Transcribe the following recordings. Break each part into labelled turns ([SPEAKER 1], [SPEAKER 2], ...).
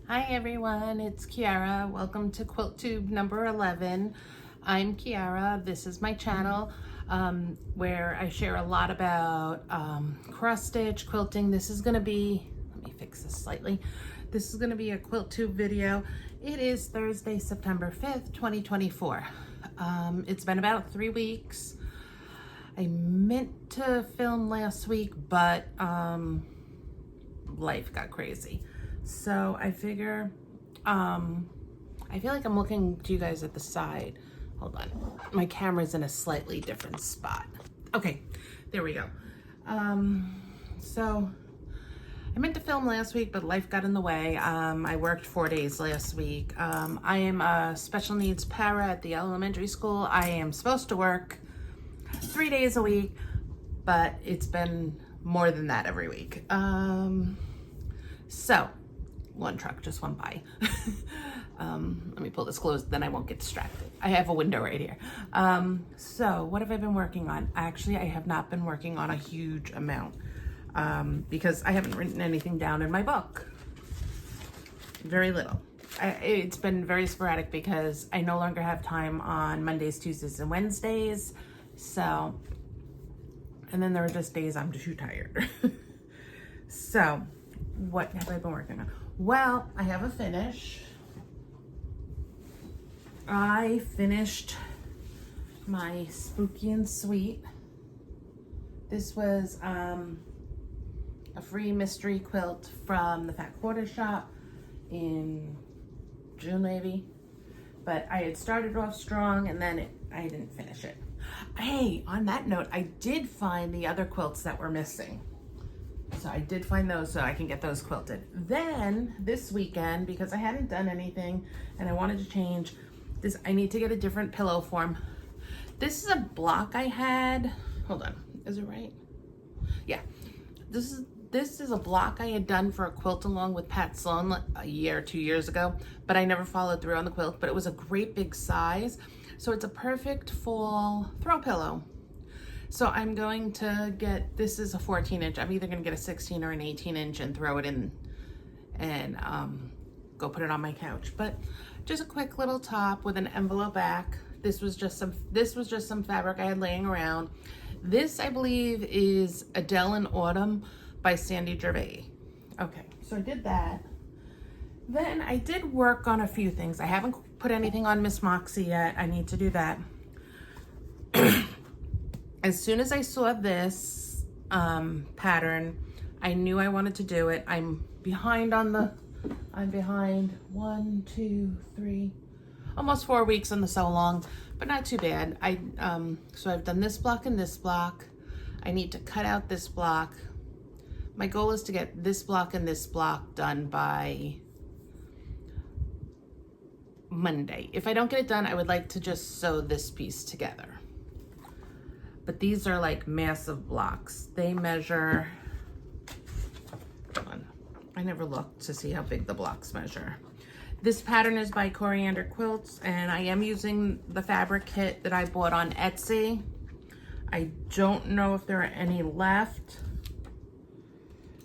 [SPEAKER 1] Hi everyone, it's Kiara. Welcome to Quilttube number 11. I'm Kiara. This is my channel where I share a lot about cross stitch quilting. This is going to be, let me fix this slightly. This is going to be a Quilttube video. It is Thursday, September 5th, 2024. It's been about 3 weeks. I meant to film last week, but life got crazy. So I figure, I feel like I'm looking to you guys at the side. Hold on. My camera's in a slightly different spot. Okay, there we go. So I meant to film last week, but life got in the way. I worked 4 days last week. I am a special needs para at the elementary school. I am supposed to work 3 days a week, but it's been more than that every week. So one truck just went by. Let me pull this closed, then I won't get distracted. I have a window right here. So what have I been working on? Actually, I have not been working on a huge amount because I haven't written anything down in my book. Very little. It's been very sporadic because I no longer have time on Mondays, Tuesdays, and Wednesdays. So, and then there are just days I'm too tired. So, what have I been working on? Well, I have a finish. I finished my Spooky and Sweet. This was a free mystery quilt from the Fat Quarter Shop in June maybe. But I had started off strong and then I didn't finish it. Hey, on that note, I did find the other quilts that were missing. So I did find those so I can get those quilted. Then this weekend, because I hadn't done anything and I wanted to change this, I need to get a different pillow form. This is a block I had. Hold on, is it right? Yeah, this is a block I had done for a quilt along with Pat Sloan a year or 2 years ago, but I never followed through on the quilt, but it was a great big size. So it's a perfect fall throw pillow. So I'm going to get, this is a 14 inch. I'm either going to get a 16 or an 18 inch and throw it in and go put it on my couch. But just a quick little top with an envelope back. This was just some fabric I had laying around. This, I believe, is Adele in Autumn by Sandy Gervais. Okay, so I did that. Then I did work on a few things. I haven't put anything on Miss Moxie yet. I need to do that. As soon as I saw this pattern, I knew I wanted to do it. I'm behind 1, 2, 3, almost 4 weeks on the sew along, but not too bad. So I've done this block and this block. I need to cut out this block. My goal is to get this block and this block done by Monday. If I don't get it done, I would like to just sew this piece together. But these are like massive blocks. They measure, hold on, I never looked to see how big the blocks measure. This pattern is by Coriander Quilts, and I am using the fabric kit that I bought on Etsy. I don't know if there are any left.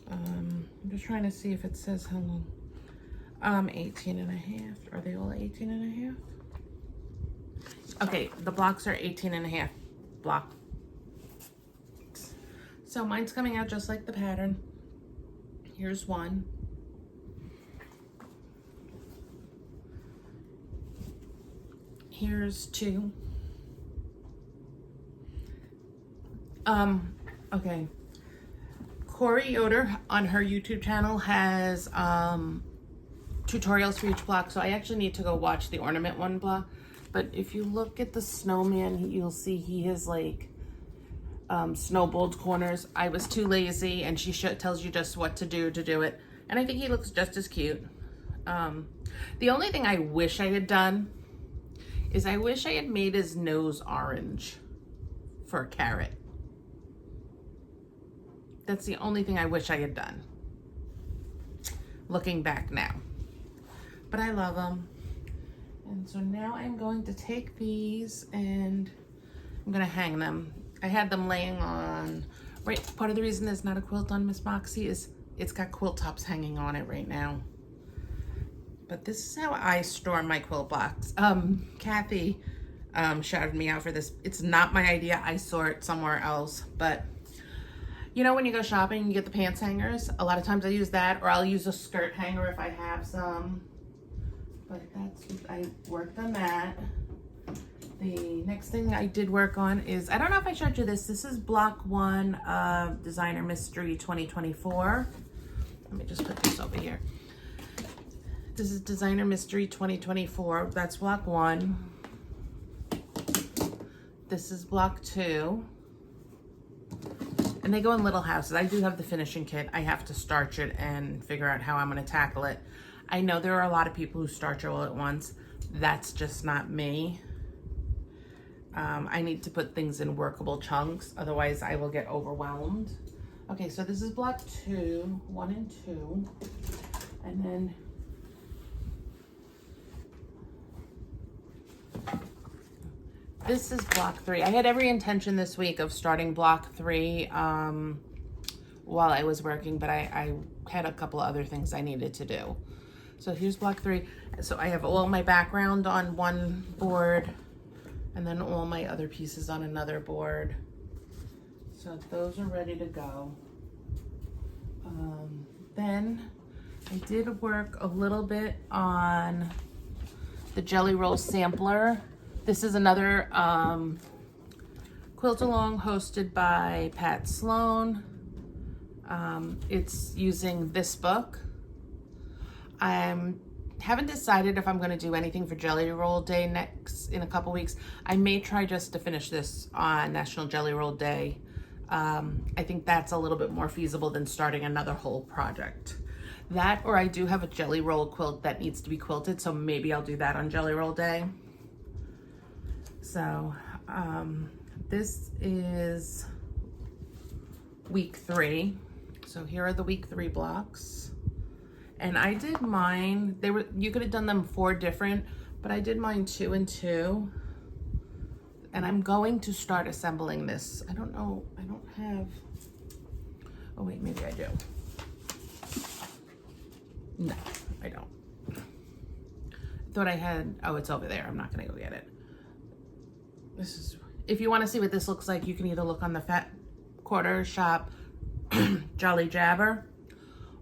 [SPEAKER 1] I'm just trying to see if it says how long. 18 and a half. Are they all 18 and a half? Okay, the blocks are 18 and a half block. So mine's coming out just like the pattern. Here's one. Here's two. Okay. Corey Yoder on her YouTube channel has tutorials for each block, so I actually need to go watch the ornament one block. But if you look at the snowman, you'll see he has like snowballed corners. I was too lazy, and she tells you just what to do it, and I think he looks just as cute. The only thing I wish I had done is I wish I had made his nose orange for a carrot. That's the only thing I wish I had done, looking back now. But I love them. And so now I'm going to take these and I'm gonna hang them. I had them laying on, right, part of the reason there's not a quilt on Miss Moxie is it's got quilt tops hanging on it right now. but this is how I store my quilt blocks. Kathy shouted me out for this. It's not my idea. I sort somewhere else, but you know when you go shopping, you get the pants hangers. A lot of times I use that, or I'll use a skirt hanger if I have some. But I worked on that. The next thing I did work on is, I don't know if I showed you this. This is block 1 of Designer Mystery 2024. Let me just put this over here. This is Designer Mystery 2024. That's block 1. This is block 2. And they go in little houses. I do have the finishing kit. I have to starch it and figure out how I'm going to tackle it. I know there are a lot of people who starch it all at once. That's just not me. I need to put things in workable chunks. Otherwise, I will get overwhelmed. Okay, so this is block 2, 1 and 2. And then this is block 3. I had every intention this week of starting block 3 while I was working, but I had a couple of other things I needed to do. So here's block 3. So I have all my background on one board and then all my other pieces on another board. So those are ready to go. Then I did work a little bit on the Jelly Roll sampler. This is another quilt along hosted by Pat Sloan. It's using this book. I haven't decided if I'm going to do anything for Jelly Roll Day in a couple weeks. I may try just to finish this on National Jelly Roll Day. I think that's a little bit more feasible than starting another whole project. That, or I do have a Jelly Roll quilt that needs to be quilted, so maybe I'll do that on Jelly Roll Day. So this is week 3. So here are the week 3 blocks. And I did mine, you could have done them 4 different, but I did mine 2 and 2. And I'm going to start assembling this. I don't know, I don't have, oh wait, maybe I do. No, I don't. I thought I had, oh, it's over there. I'm not gonna go get it. This is, if you wanna see what this looks like, you can either look on the Fat Quarter Shop Jolly Jabber,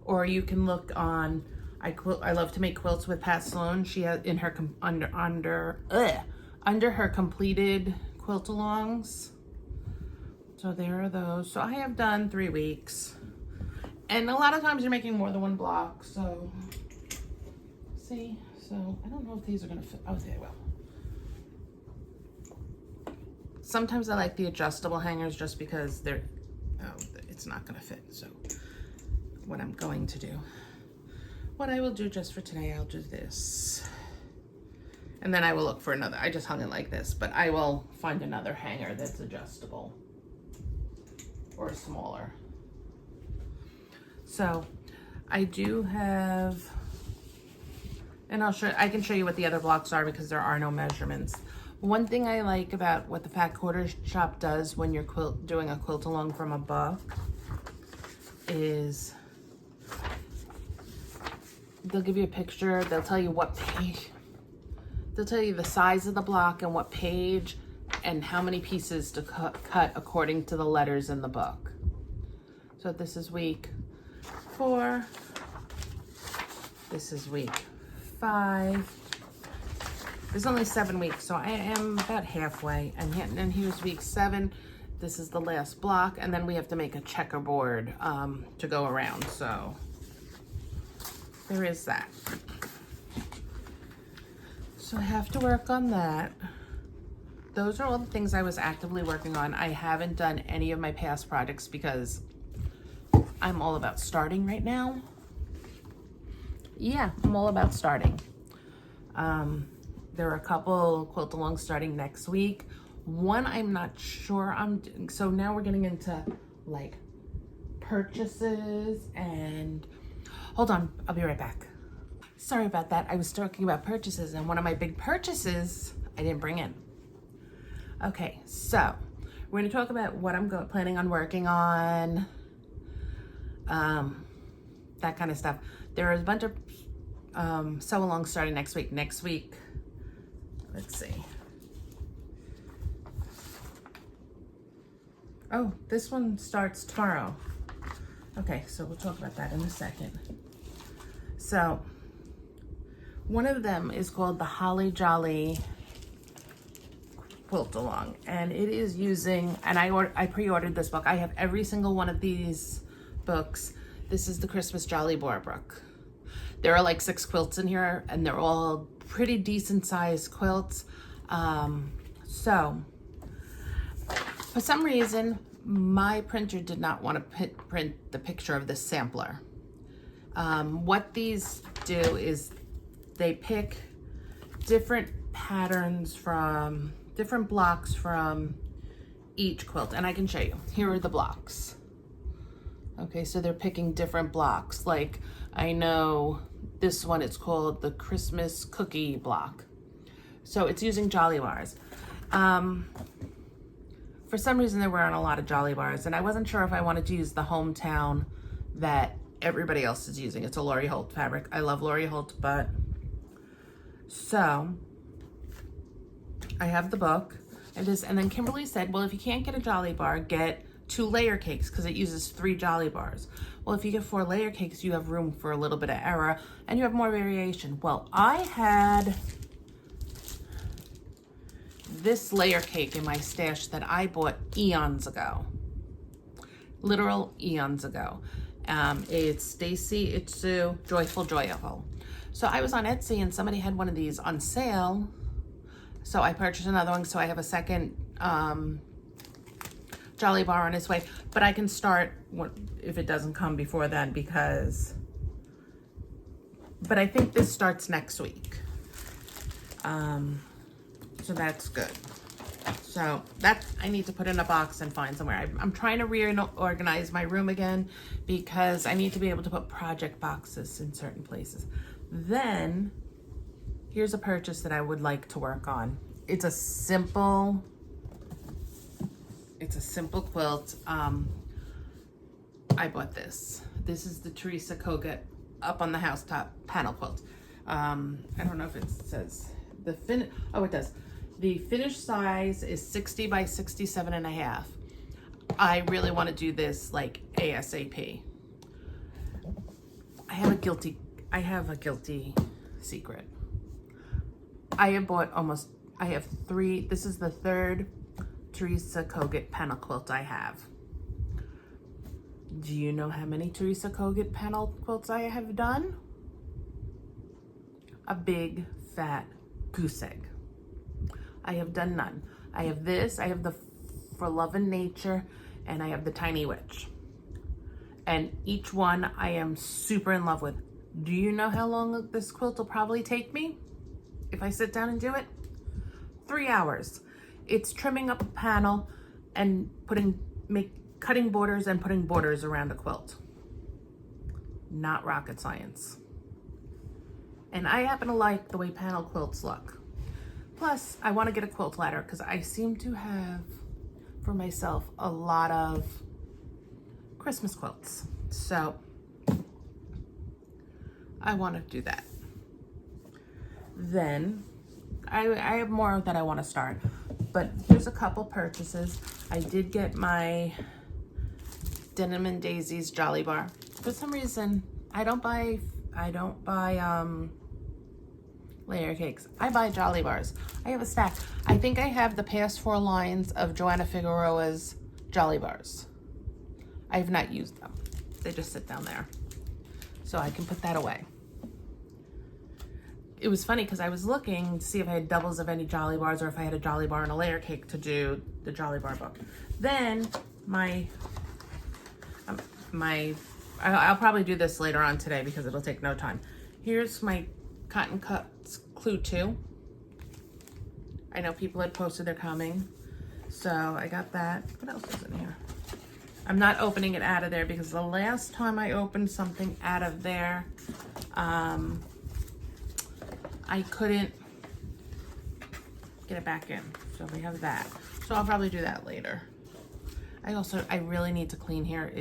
[SPEAKER 1] or you can look on, I love to make quilts with Pat Sloan. She has in her, under her completed quilt alongs. So there are those. So I have done 3 weeks. And a lot of times you're making more than one block, so see, so I don't know if these are gonna fit. Oh, they will. Sometimes I like the adjustable hangers just because they're, oh, it's not gonna fit. So what I'm going to do, what I will do just for today, I'll do this. And then I will look for another, I just hung it like this, but I will find another hanger that's adjustable or smaller. So I do have, and I can show you what the other blocks are because there are no measurements. One thing I like about what the Fat Quarter Shop does when you're doing a quilt along from a book is they'll give you a picture, they'll tell you what page, they'll tell you the size of the block and what page and how many pieces to cut according to the letters in the book. So this is week 4. This is week 5. There's only 7 weeks, so I am about halfway. And here's week 7. This is the last block, and then we have to make a checkerboard to go around. So there is that. So I have to work on that. Those are all the things I was actively working on. I haven't done any of my past projects because I'm all about starting right now. Yeah, I'm all about starting. There are a couple quilt alongs starting next week. One I'm not sure I'm doing. So now we're getting into like purchases and hold on, I'll be right back. Sorry about that. I was talking about purchases, and one of my big purchases I didn't bring in. Okay, so we're gonna talk about what I'm planning on working on, that kind of stuff. There is a bunch of sew along starting next week. Next week, let's see. Oh, this one starts tomorrow. Okay, so we'll talk about that in a second. So, one of them is called the Holly Jolly Quilt Along, and it is using, and I pre-ordered this book. I have every single one of these books. This is the Christmas Jolly Bar book. There are like 6 quilts in here, and they're all pretty decent sized quilts. So, for some reason, my printer did not want to print the picture of this sampler. What these do is they pick different patterns from different blocks from each quilt, and I can show you. Here are the blocks. Okay, so they're picking different blocks. Like, I know this one, it's called the Christmas Cookie block. So it's using Jolly Bars. For some reason, there weren't a lot of Jolly Bars, and I wasn't sure if I wanted to use the Hometown that everybody else is using. It's a Lori Holt fabric. I love Lori Holt, but so I have the book and then Kimberly said, well, if you can't get a Jolly Bar, get 2 layer cakes because it uses 3 Jolly Bars. Well, if you get 4 layer cakes, you have room for a little bit of error and you have more variation. Well, I had this layer cake in my stash that I bought eons ago, literal eons ago. It's Stacy Itsu Joyful Joyful. So I was on Etsy and somebody had one of these on sale. So I purchased another one. So I have a second Jolly Bar on its way. But I can start if it doesn't come before then but I think this starts next week. So that's good. So that I need to put in a box and find somewhere. I'm trying to reorganize my room again because I need to be able to put project boxes in certain places. Then here's a purchase that I would like to work on. It's a simple quilt. I bought this. This is the Teresa Kogut Up on the Housetop panel quilt. I don't know if it says oh, it does. The finished size is 60 by 67 and a half. I really want to do this like ASAP. I have a guilty secret. I have bought I have 3, this is the 3rd Teresa Kogut panel quilt I have. Do you know how many Teresa Kogut panel quilts I have done? A big fat goose egg. I have done none. I have this, I have the For Love and Nature, and I have the Tiny Witch. And each one I am super in love with. Do you know how long this quilt will probably take me if I sit down and do it? 3 hours. It's trimming up a panel and cutting borders and putting borders around a quilt. Not rocket science. And I happen to like the way panel quilts look. Plus, I want to get a quilt ladder because I seem to have, for myself, a lot of Christmas quilts. So, I want to do that. Then, I have more that I want to start. But here's a couple purchases. I did get my Denim and Daisy's Jolly Bar. For some reason, I don't buy layer cakes. I buy Jolly Bars. I have a stack. I think I have the past 4 lines of Joanna Figueroa's Jolly Bars. I have not used them. They just sit down there. So I can put that away. It was funny because I was looking to see if I had doubles of any Jolly Bars or if I had a Jolly Bar and a layer cake to do the Jolly Bar book. Then I'll probably do this later on today because it'll take no time. Here's my Cotton Cuts Clue 2. I know people had posted they're coming. So I got that. What else is in here? I'm not opening it out of there because the last time I opened something out of there, I couldn't get it back in. So we have that. So I'll probably do that later. I really need to clean here.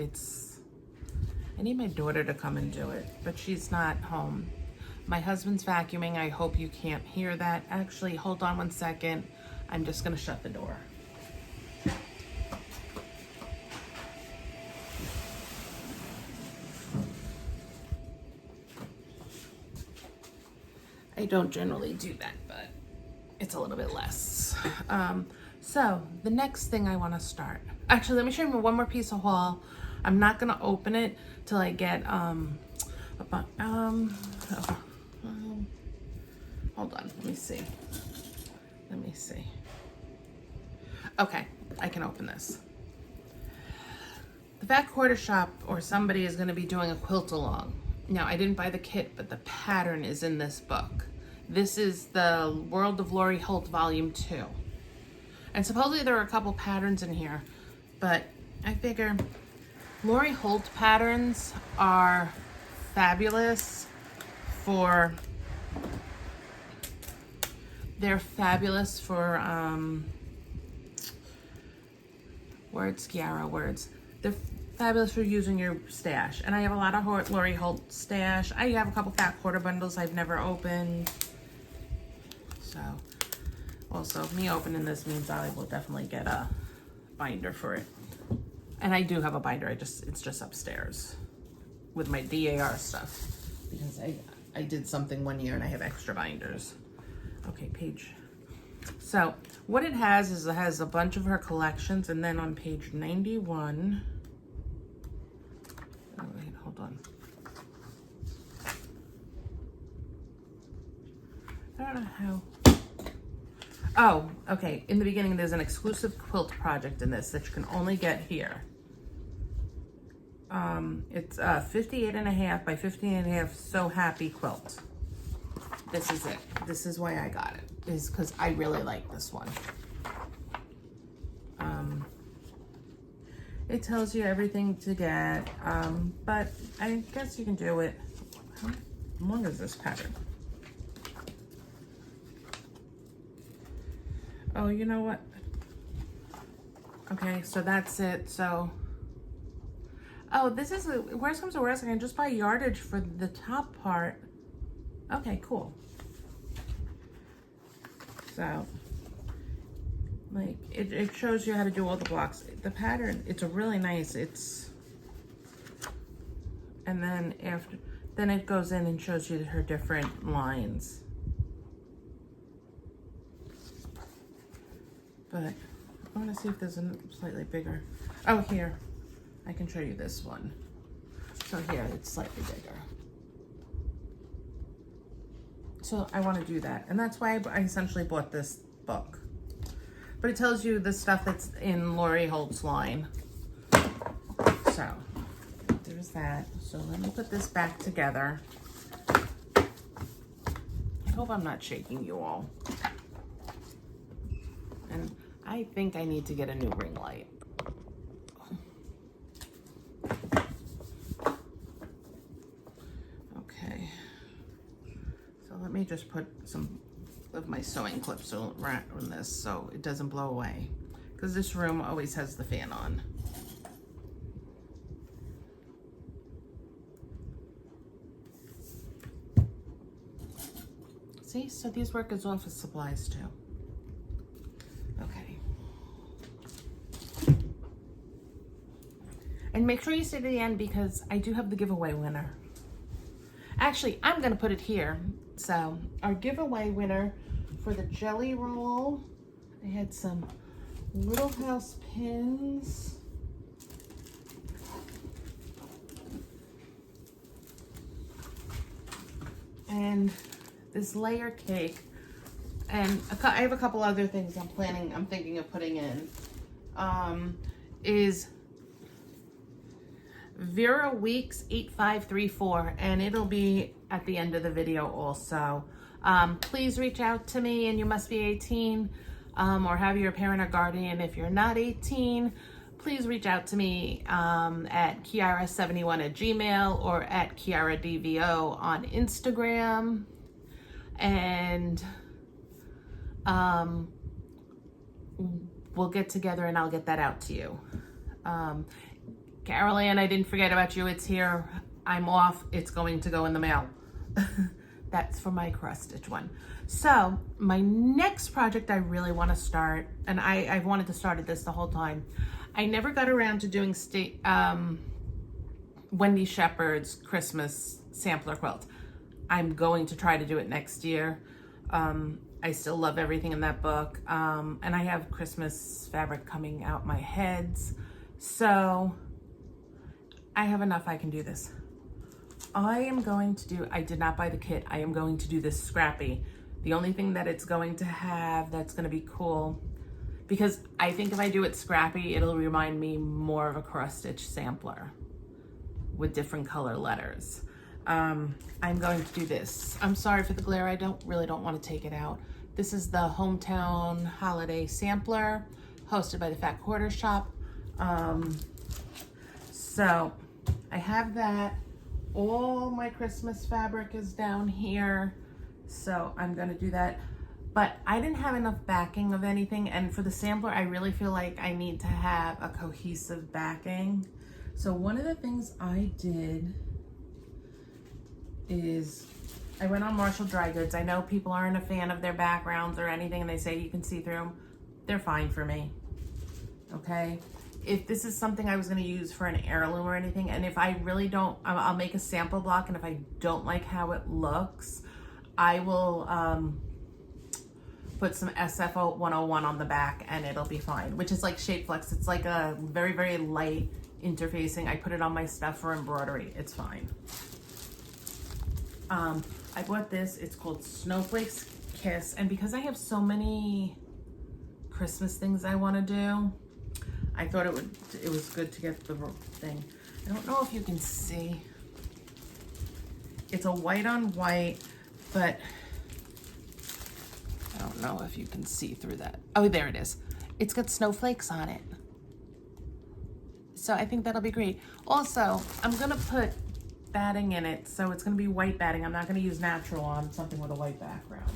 [SPEAKER 1] I need my daughter to come and do it, but she's not home. My husband's vacuuming. I hope you can't hear that. Actually, hold on one second. I'm just gonna shut the door. I don't generally do that, but it's a little bit less. So the next thing I want to start, actually, let me show you one more piece of haul. I'm not going to open it till I get, hold on, let me see. Okay, I can open this. The Fat Quarter Shop or somebody is going to be doing a quilt along. Now, I didn't buy the kit, but the pattern is in this book. This is the World of Lori Holt Volume 2. And supposedly there are a couple patterns in here, but I figure Lori Holt patterns are fabulous for, words, Kiara, words. They're fabulous for using your stash. And I have a lot of Lori Holt stash. I have a couple Fat Quarter bundles I've never opened. So, also, me opening this means I will definitely get a binder for it. And I do have a binder, it's just upstairs with my DAR stuff. Because I did something one year and I have extra binders. Okay, page. So, what it has is it has a bunch of her collections, and then on page 91, oh wait, hold on. I don't know how. Oh, okay. In the beginning, there's an exclusive quilt project in this that you can only get here. It's 58.5 by 15.5 So Happy quilt. This is it. This is why I got it, is because I really like this one. It tells you everything to get, but I guess you can do it. How long is this pattern? Oh, you know what? Okay, so that's it. So, oh, this is a, worst comes to worst, I can just buy yardage for the top part. Okay, cool. So, like, it shows you how to do all the blocks. The pattern, it's a really nice, and then then it goes in and shows you her different lines. But I want to see if there's a slightly bigger. Oh, here. I can show you this one. So here, it's slightly bigger. So I want to do that. And that's why I essentially bought this book. But it tells you the stuff that's in Lori Holt's line. So there's that. So let me put this back together. I hope I'm not shaking you all. And I think I need to get a new ring light. Okay. So let me just put some of my sewing clips around this so it doesn't blow away. Because this room always has the fan on. See, so these work as office supplies too. Okay. And make sure you stay to the end because I do have the giveaway winner. Actually, I'm gonna put it here. So our giveaway winner for the jelly roll, I had some Little House pins. And this layer cake. And I have a couple other things I'm thinking of putting in. Is Vera Weeks 8534, and it'll be at the end of the video also. Please reach out to me, and you must be 18, or have your parent or guardian. If you're not 18, please reach out to me at Kiara71@gmail or at KiaraDVO on Instagram. And we'll get together and I'll get that out to you. Carol Ann, I didn't forget about you. It's here. I'm off. It's going to go in the mail. That's for my cross stitch one. So my next project I really want to start, and I've wanted to start this the whole time. I never got around to doing Wendy Shepherd's Christmas sampler quilt. I'm going to try to do it next year. I still love everything in that book. And I have Christmas fabric coming out my heads. So I have enough, I can do this. I am going to do, I did not buy the kit. I am going to do this scrappy. The only thing that it's going to have that's going to be cool, because I think if I do it scrappy, it'll remind me more of a cross stitch sampler with different color letters. I'm going to do this. I'm sorry for the glare. I really don't want to take it out. This is the Hometown Holiday Sampler hosted by the Fat Quarter Shop. So I have that. All my Christmas fabric is down here. So I'm going to do that. But I didn't have enough backing of anything. And for the sampler, I really feel like I need to have a cohesive backing. So one of the things I did is I went on Marshall Dry Goods. I know people aren't a fan of their backgrounds or anything, and they say you can see through them. They're fine for me, okay? If this is something I was gonna use for an heirloom or anything, and if I really don't, I'll make a sample block, and if I don't like how it looks, I will put some SF 101 on the back and it'll be fine, which is like Shape Flex. It's like a very, very light interfacing. I put it on my stuff for embroidery. It's fine. I bought this. It's called Snowflake's Kiss. And because I have so many Christmas things I want to do, I thought it was good to get the thing. I don't know if you can see. It's a white on white, but I don't know if you can see through that. Oh, there it is. It's got snowflakes on it. So I think that'll be great. Also, I'm gonna put batting in it, so it's gonna be white batting. I'm not gonna use natural on something with a white background.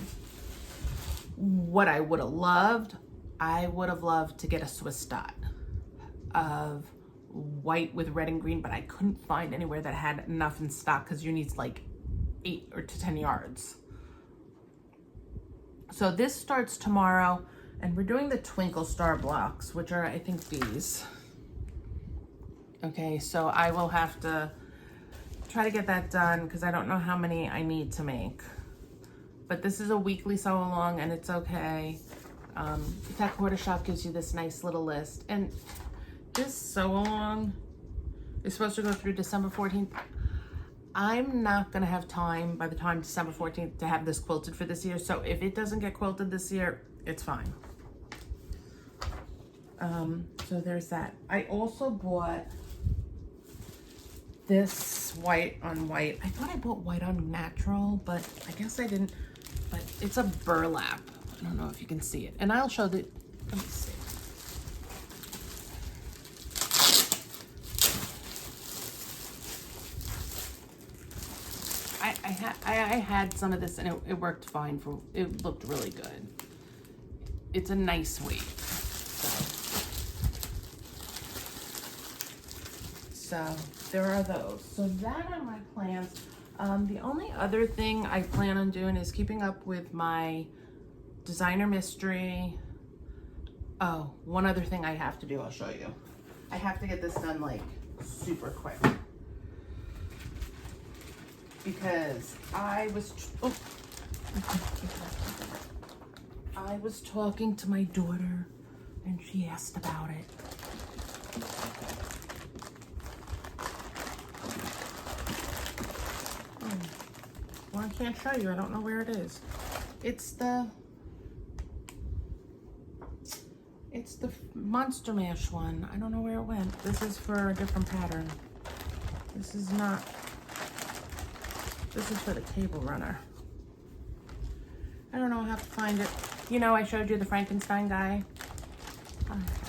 [SPEAKER 1] What I would have loved, I would have loved to get a Swiss dot of white with red and green, but I couldn't find anywhere that had enough in stock because you need like 8 or 10 yards. So this starts tomorrow, and we're doing the Twinkle Star blocks, which are, I think, these. Okay, so I will have to try to get that done because I don't know how many I need to make. But this is a weekly sew along, and it's okay. That Quarter Shop gives you this nice little list. And this sew along is supposed to go through December 14th. I'm not gonna have time by the time December 14th to have this quilted for this year. So if it doesn't get quilted this year, it's fine. So there's that. I also bought this white on white. I thought I bought white on natural, but I guess I didn't. But it's a burlap. I don't know if you can see it. And I'll show the, let me see. I had some of this and it worked fine for, it looked really good. It's a nice weight. So there are those. So that are my plans. The only other thing I plan on doing is keeping up with my designer mystery. Oh, one other thing I have to do, I'll show you. I have to get this done like super quick. Because I was talking to my daughter and she asked about it. Well, I can't show you. I don't know where it is. It's the Monster Mash one. I don't know where it went. This is for a different pattern. This is not. This is for the cable runner. I don't know how to find it. You know, I showed you the Frankenstein guy.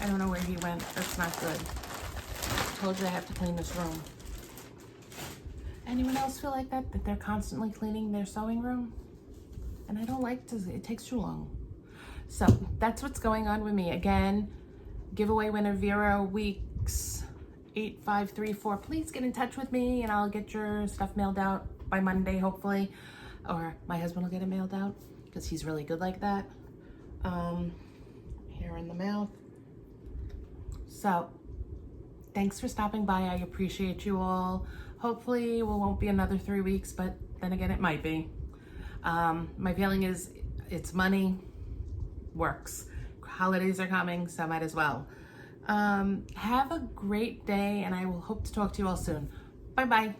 [SPEAKER 1] I don't know where he went. That's not good. I told you I have to clean this room. Anyone else feel like that? That they're constantly cleaning their sewing room? And I don't like to, it takes too long. So that's what's going on with me. Again, giveaway winner Vera Weeks 8534. Please get in touch with me and I'll get your stuff mailed out by Monday, hopefully. or my husband will get it mailed out because he's really good like that. Here in the mouth. So thanks for stopping by. I appreciate you all. Hopefully it won't be another 3 weeks, but then again, it might be. My feeling is it's money, works. Holidays are coming, so might as well. Have a great day, and I will hope to talk to you all soon. Bye-bye.